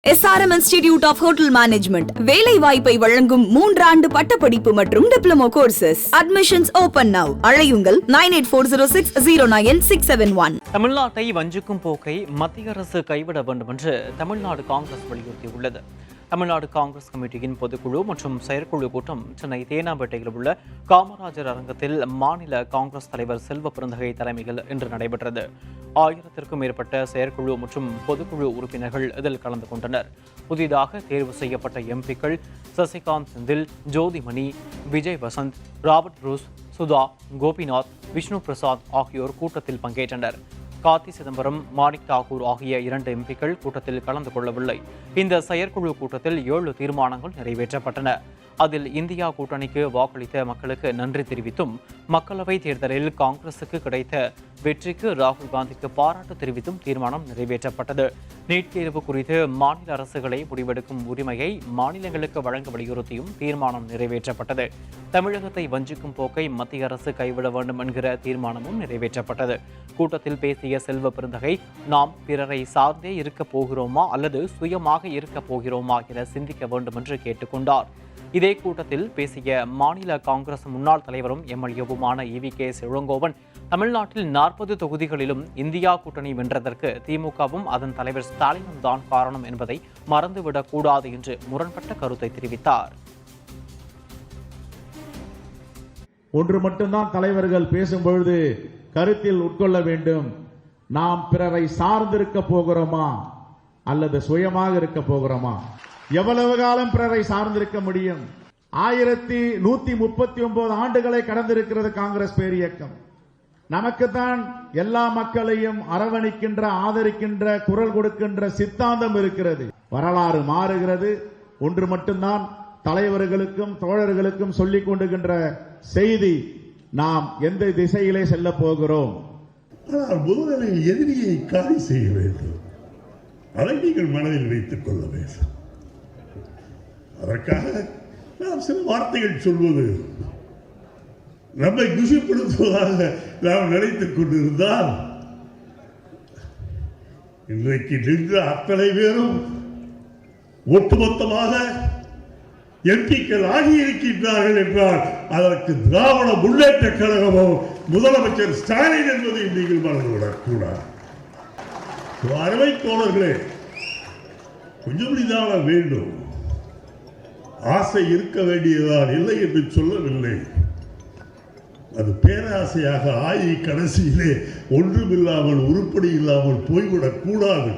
SRM Institute of Hotel Management வேலை வாய்ப்பை வழங்கும் 3 ஆண்டு பட்டப்படிப்பு மற்றும் diploma courses. Admissions open now. அழையுங்கள் 9840609671. தமிழ்நாட்டை வஞ்சிக்கும் போக்கை மத்திய அரசு கைவிட வேண்டும் என்று தமிழ்நாடு காங்கிரஸ் வலியுறுத்தியுள்ளது. தமிழ்நாடு காங்கிரஸ் கமிட்டியின் பொதுக்குழு மற்றும் செயற்குழு கூட்டம் சென்னை தேனாம்பேட்டையில் உள்ள காமராஜர் அரங்கத்தில் மாநில காங்கிரஸ் தலைவர் செல்வ பெருந்தகை தலைமையில் இன்று நடைபெற்றது. 1000க்கும் மேற்பட்ட செயற்குழு மற்றும் பொதுக்குழு உறுப்பினர்கள் இதில் கலந்து கொண்டனர். புதிதாக தேர்வு செய்யப்பட்ட எம்பிக்கள் சசிகாந்த் செந்தில், ஜோதிமணி, விஜய் வசந்த், ராபர்ட் ப்ரூஸ், சுதா, கோபிநாத், விஷ்ணு பிரசாத் ஆகியோர் கூட்டத்தில் பங்கேற்றனர். கார்த்தி சிதம்பரம், மாணிக் தாக்கூர் ஆகிய 2 எம்பிக்கள் கூட்டத்தில் கலந்து கொள்ளவில்லை. இந்த செயற்குழு கூட்டத்தில் 7 தீர்மானங்கள் நிறைவேற்றப்பட்டன. அதில் இந்தியா கூட்டணிக்கு வாக்களித்த மக்களுக்கு நன்றி தெரிவித்தும், மக்களவை தேர்தலில் காங்கிரசுக்கு கிடைத்த வெற்றிக்கு ராகுல் காந்திக்கு பாராட்டு தெரிவித்தும் தீர்மானம் நிறைவேற்றப்பட்டது. நீட் தேர்வு குறித்து மாநில அரசுகளை முடிவெடுக்கும் உரிமையை மாநிலங்களுக்கு வழங்க வலியுறுத்தியும் தீர்மானம் நிறைவேற்றப்பட்டது. தமிழகத்தை வஞ்சிக்கும் போக்கை மத்திய அரசு கைவிட வேண்டும் என்கிற தீர்மானமும் நிறைவேற்றப்பட்டது. கூட்டத்தில் பேசிய செல்வ பெருந்தகை, நாம் பிறரை சார்ந்தே இருக்க போகிறோமா அல்லது சுயமாக இருக்க போகிறோமா என சிந்திக்க வேண்டும் என்று கேட்டுக்கொண்டார். இதே கூட்டத்தில் பேசிய மாநில காங்கிரஸ் முன்னாள் தலைவரும் எம்எல்ஏவுமான EVK இளங்கோவன், தமிழ்நாட்டில் 40 தொகுதிகளிலும் இந்தியா கூட்டணி வென்றதற்கு திமுகவும் அதன் தலைவர் ஸ்டாலினும் தான் காரணம் என்பதை மறந்துவிடக் கூடாது என்று முரண்பட்ட கருத்தை தெரிவித்தார். ஒன்று மட்டும்தான் தலைவர்கள் பேசும்பொழுது கருத்தில் உட்கொள்ள வேண்டும். நாம் பிறரை சார்ந்திருக்க போகிறோமா அல்லது சுயமாக இருக்க போகிறோமா? எவ்வளவு காலம் பிறரை சார்ந்திருக்க முடியும்? 1139 ஆண்டுகளை கடந்திருக்கிறது காங்கிரஸ் பேரியக்கம். நமக்குத்தான் எல்லா மக்களையும் அரவணைக்கின்ற, ஆதரிக்கின்ற, குரல் கொடுக்கின்ற சித்தாந்தம் இருக்கிறது. வரலாறு மாறுகிறது. ஒன்று மட்டும்தான் தலைவர்களுக்கும் தோழர்களுக்கும் சொல்லிக் கொண்டுகின்ற செய்தி, நாம் எந்த திசையிலே செல்ல போகிறோம். முதலில் எதிரியை காலி செய்ய வேண்டும். அதை நீங்கள் மனதில் வைத்துக் கொள்ள வேண்டும். அதற்காக நாம் சில வார்த்தைகள் சொல்வது நம்மை குஷிப்படுத்துவதாக நாம் நினைத்துக் கொண்டிருந்தால், இன்றைக்கு நின்ற அத்தனை பேரும் ஒட்டுமொத்தமாக எம்பிக்கள் ஆகியிருக்கின்றார்கள் என்றால் அதற்கு திராவிட முன்னேற்ற கழகமோ முதலமைச்சர் ஸ்டாலின் என்பதை நீங்கள் மறந்துவிடக்கூடாது. அருமை தோழர்களே, கொஞ்சம் நிதான வேண்டும். ஆசை இருக்க வேண்டியதான், இல்லை என்று சொல்லவில்லை. அது பேராசையாக ஆகி கடைசியிலே ஒன்றுமில்லாமல் உருப்படி இல்லாமல் போய்விடக் கூடாது.